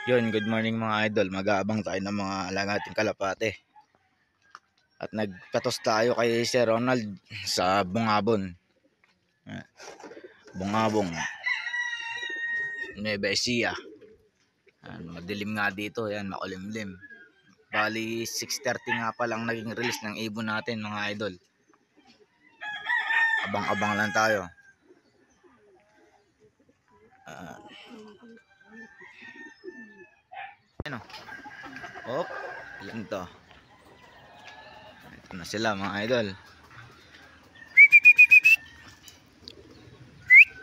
Yun, good morning mga idol. Mag-aabang tayo ng mga alagang kalapate. At nagkatos tayo kay Sir Ronald sa Bungabon. Bungabong. Nueva Ecija. Madilim nga dito. Yan, makulimlim. Bali, 6:30 nga pa lang naging release ng ibon natin mga idol. Abang-abang lang tayo. Ano? Hop, yan to. Ito na sila mga idol.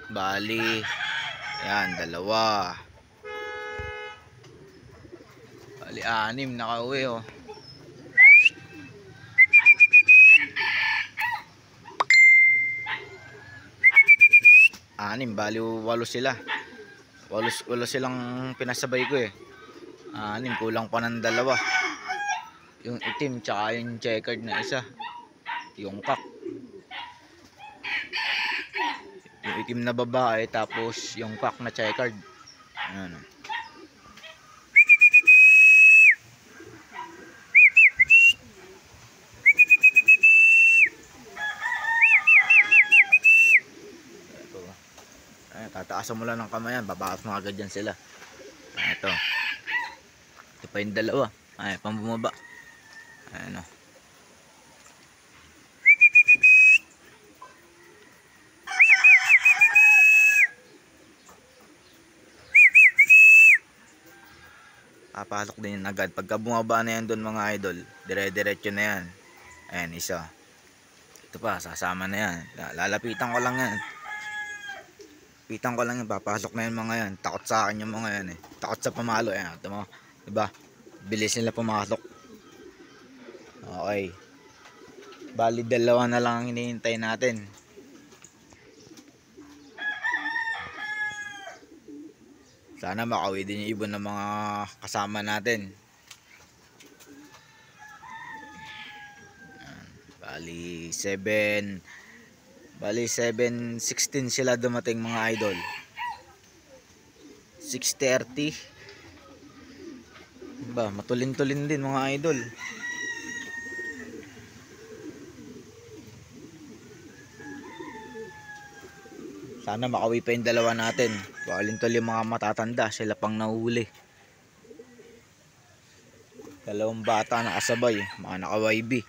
Bali, yan, dalawa. Bali, 6 nakauwi oh. Bali 8 sila. 8 silang pinasabay ko eh. 6, kulang pa ng 2. Yung itim tsaka yung checkered na isa. Yung kak. Yung itim na babae tapos yung kak na checkered. Ayan. Tataasan mo lang ng kamay yan, babakas mo agad yan sila. Ito pa yung 2. Ay, pambumaba. Ayan o. Papasok din yan agad. Pagka bumaba na yan doon mga idol, dire-diretso na yan. Ayan, isa. Ito pa, sasama na yan. Lalapitan ko lang yan. Papasok na yung mga yan. Takot sa akin yung mga yan eh. Takot sa pamalo. Ayan, ito mo. Diba? Bilis nila pumasok. Okay. Bali 2 na lang ang hinihintay natin. Sana makauwi din yung ibon ng mga kasama natin. Bali 7:16 sila dumating mga idol. 6:30. Diba, matulin-tulin din mga idol. Sana makauwi pa yung 2 natin. Balintol yung mga matatanda, sila pang nahuli. 2 bata na kasabay, mga naka-YB.